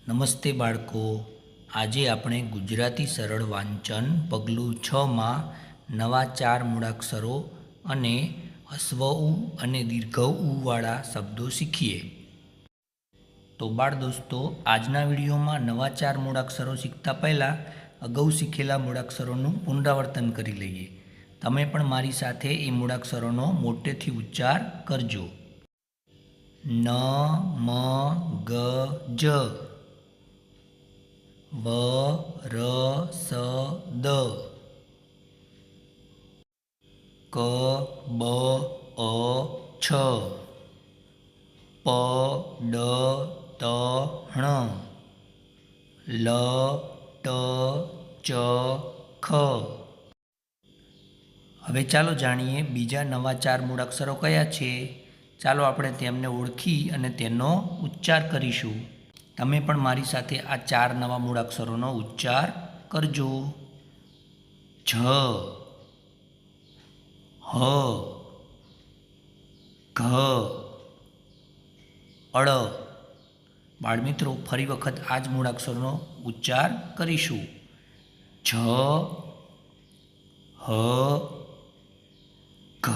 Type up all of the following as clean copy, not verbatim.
નમસ્તે બાળકો, આજે આપણે ગુજરાતી સરળ વાંચન પગલું 6માં નવા 4 મૂળાક્ષરો અને હસ્વ ઉ અને દીર્ઘ ઉવાળા શબ્દો શીખીએ. તો બાળ દોસ્તો, આજના વિડીયોમાં નવા 4 મૂળાક્ષરો શીખતા પહેલાં અગાઉ શીખેલા મૂળાક્ષરોનું પુનરાવર્તન કરી લઈએ. તમે પણ મારી સાથે એ મૂળાક્ષરોનો મોટેથી ઉચ્ચાર કરજો. ન મ ગ જ, વ ર સ દ, ક બ અ છ, પ ડ ત ણ, લ ટ ચ ખ. હવે ચાલો જાણીએ બીજા નવા 4 મૂળાક્ષરો કયા છે. ચાલો આપણે તેમને ઓળખી અને તેનો ઉચ્ચાર કરીશું. તમે પણ મારી સાથે આ 4 નવા મૂળાક્ષરોનો ઉચ્ચાર કરજો. ઝ, હ, ઘ, અળ. બાળમિત્રો, ફરી વખત આ જ મૂળાક્ષરનો ઉચ્ચાર કરીશું. ઝ, હ, ઘ,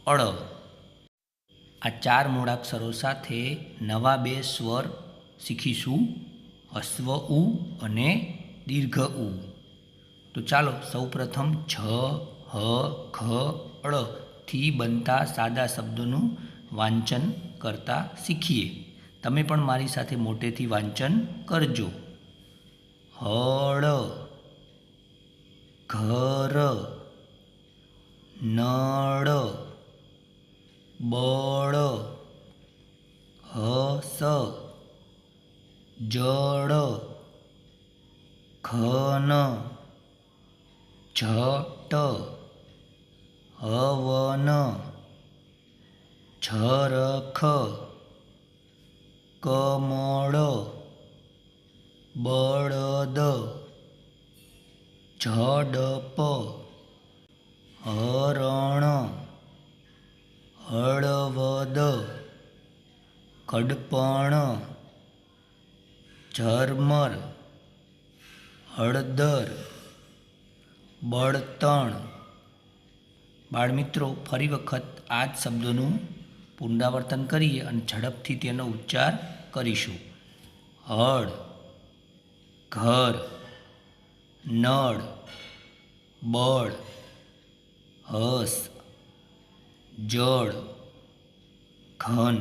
અળ. આ 4 મૂળાક્ષરો સાથે નવા 2 સ્વર શીખીશું, હસ્વ ઉ અને દીર્ઘ ઉ. તો ચાલો સૌપ્રથમ ઝ, હ, ઘ, અળ થી બનતા સાદા શબ્દોનું વાંચન કરતા શીખીએ. તમે પણ મારી સાથે મોટેથી વાંચન કરજો. હળ, ઘર, નળ, બળ, હસ, જળ, ઘન, જટ, હવન, ઝરખ, કમળ, બળદ, ઝડપ, હરણ, હળવદ, કડપણ, ઝરમર, હળદર, બળતણ. બાળમિત્રો, ફરી વખત આ જ શબ્દોનું પુનરાવર્તન કરીએ અને ઝડપથી તેનો ઉચ્ચાર કરીશું. હળ, ઘર, નળ, બળ, હસ, જળ, ઘન,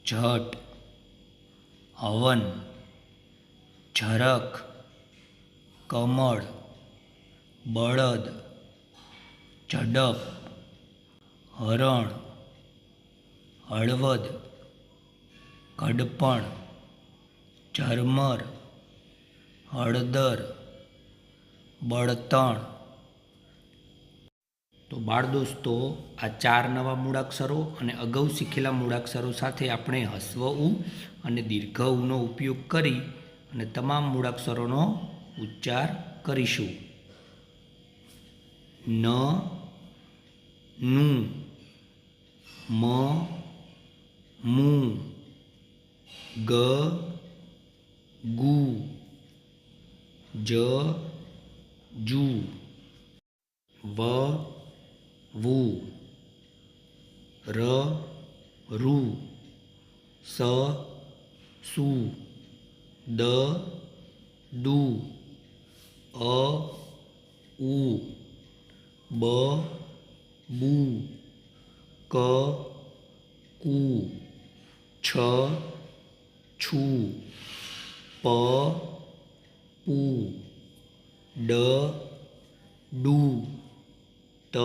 ઝટ, હવન, ઝરખ, કમળ, બળદ, ઝડપ, હરણ, હળવદ, કડપણ, ઝરમર, હળદર, બળતણ. તો બાળ દોસ્તો, આ 4 નવા મૂળાક્ષરો અને અગાઉ શીખેલા મૂળાક્ષરો સાથે આપણે હસ્વ ઉ અને દીર્ઘ ઉનો ઉપયોગ કરી અને તમામ મૂળાક્ષરોનો ઉચ્ચાર કરીશું. ન, નું, મ, મું, ગ, ગુ, જ, જુ, વ, વુ, ર, રુ, સ, સુ, દ, દુ, અ, ઉ, બ, બુ, ક, કુ, છ, છુ, પ, પુ, ડ, ડુ, ત,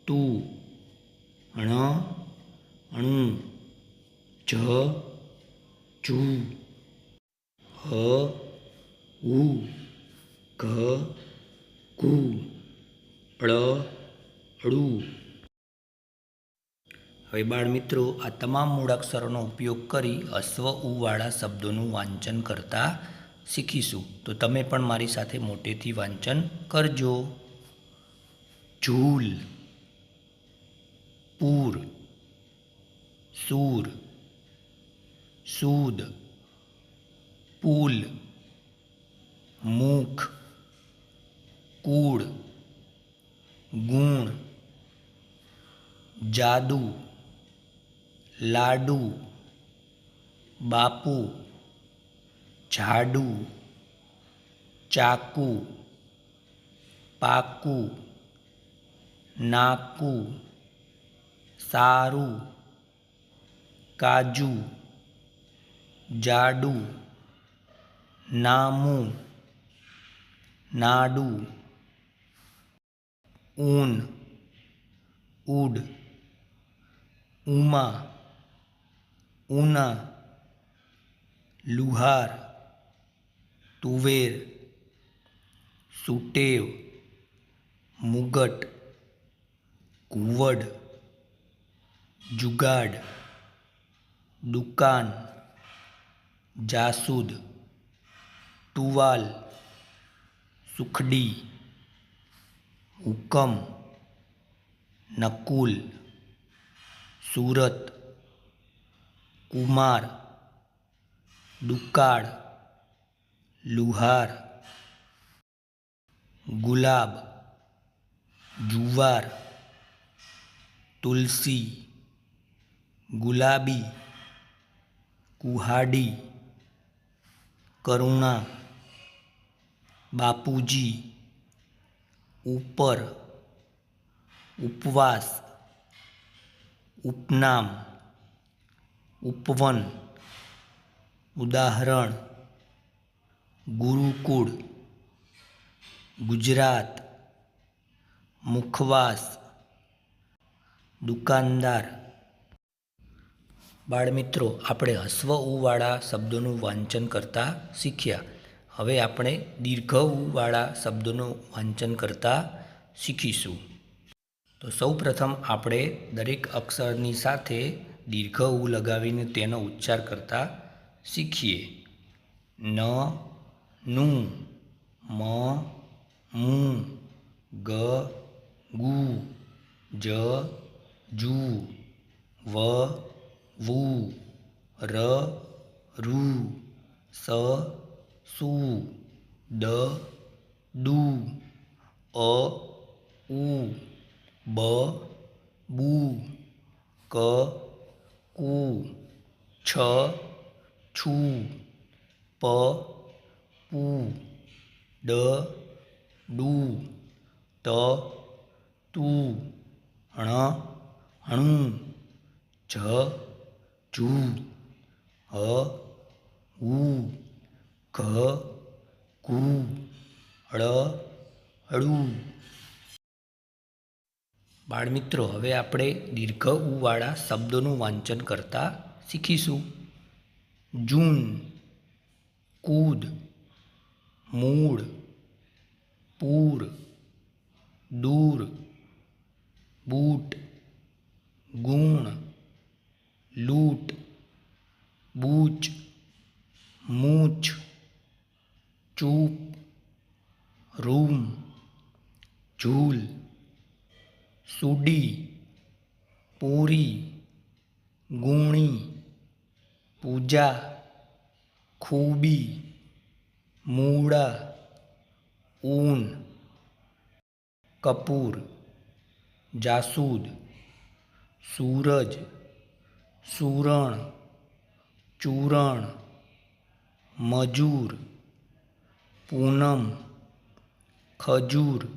તુ, ણ, ણું, જ, જુ, હ, ઉ, ઘ, ઘુ, ળ, ળુ. હવે બાળમિત્રો, આ તમામ મૂળાક્ષરોનો ઉપયોગ કરી હસ્વ ઉવાળા શબ્દોનું વાંચન કરતા શીખીશું. તો તમે પણ મારી સાથે મોટેથી વાંચન કરજો. ઝૂલ, પૂર, સૂર, સૂદ, પુલ, મુખ, કુળ, ગુણ, જાદુ, લાડુ, બાપુ, ઝાડુ, ચાકુ, પાકુ, નાકુ, સારું, કાજુ, જાડુ, નામું, નાડુ, ઊન, ઉડ, ઉમા, ઉના, લુહાર, તુવેર, સુટેવ, મુગટ, કુવડ, જુગાડ, દુકાન, જાસૂદ, ટુવાલ, સુખડી, હુકમ, નકુલ, સુરત, કુમાર, દુકાળ, લુહાર, ગુલાબ, જુવાર, તુલસી, ગુલાબી, કુહાડી, કરુણા, બાપુજી, ઉપર, ઉપવાસ, ઉપનામ, ઉપવન, ઉદાહરણ, ગુરુકુળ, ગુજરાત, મુખવાસ, દુકાનદાર. બાળમિત્રો, આપણે હસ્વ ઉવાળા શબ્દોનું વાંચન કરતાં શીખ્યા. હવે આપણે દીર્ઘ ઉવાળા શબ્દોનું વાંચન કરતાં શીખીશું. તો સૌ પ્રથમ આપણે દરેક અક્ષરની સાથે દીર્ઘ ઉ લગાવીને તેનો ઉચ્ચાર કરતાં શીખીએ. ન, નું, મ, મું, ગ, ગુ, જ, જુ, વ, વુ, ર, રુ, સ, સુ, દ, દુ, અ, ઉ, બ, બુ, ક, કુ, છ, છુ, પ, પુ, ડ, ડુ, ત, તુ, ણ, ણું, જ, જુ, હ, ઉ, ઘ, ઘુ, ળ, ળુ. બાળમિત્રો, હવે આપણે દીર્ઘ ઉવાળા શબ્દોનું વાંચન કરતાં શીખીશું. જૂન, કૂદ, મૂળ, પૂર, દૂર, બૂટ, ગુણ, લૂંટ, બૂચ, મૂછ, ચૂપ, રૂમ, ઝૂલ, સુડી, પૂરી, ગુણી, પૂજા, ખૂબી, મૂળા, ઊન, કપૂર, જાસૂદ, સૂરજ, સુરણ, ચૂરણ, મજૂર, પૂનમ, ખજૂર,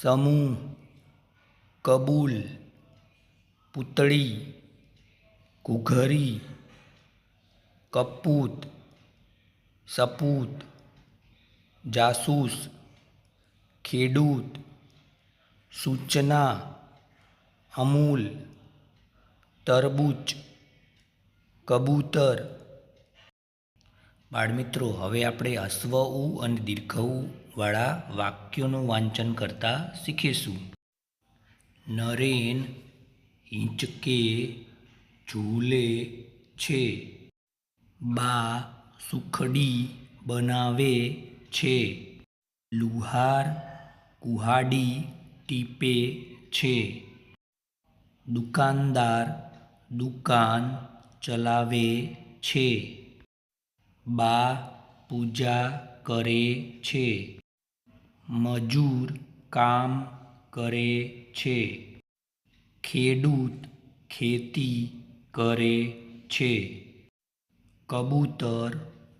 સમૂહ, કબૂલ, પૂતળી, ઘૂઘરી, કપૂત, સપૂત, જાસૂસ, ખેડૂત, સૂચના, અમૂલ, તરબૂચ, કબૂતર. બાળમિત્રો, હવે આપણે હસ્વ ઉ અને દીર્ઘ ઉ વાળા વાક્યોનું વાંચન કરતાં શીખીશું. નરેન હિંચકે ઝૂલે છે. બા સુખડી બનાવે છે. લુહાર કુહાડી ટીપે છે. દુકાનદાર દુકાન ચલાવે છે. બા પૂજા કરે છે. મજૂર કામ કરે છે. ખેડૂત ખેતી કરે છે. કબૂતર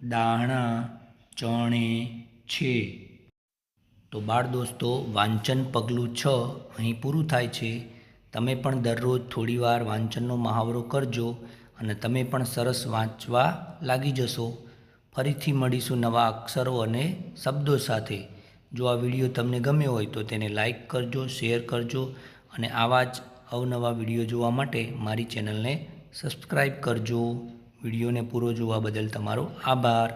દાણા ચણે છે. તો બાળ દોસ્તો, વાંચન પગલું 6 અહીં પૂરું થાય છે. તમે પણ દરરોજ થોડીવાર વાંચનનો મહાવરો કરજો અને તમે પણ સરસ વાંચવા લાગી જશો. ફરીથી મળીશું નવા અક્ષરો અને શબ્દો સાથે. જો આ વિડીયો તમને ગમ્યો હોય તો તેને લાઈક કરજો, શેર કરજો અને આવા જ અવનવા વિડીયો જોવા માટે મારી ચેનલને સબસ્ક્રાઈબ કરજો. વિડીયોને પૂરો જોવા બદલ તમારો આભાર.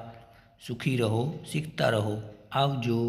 સુખી રહો, શીખતા રહો. આવજો.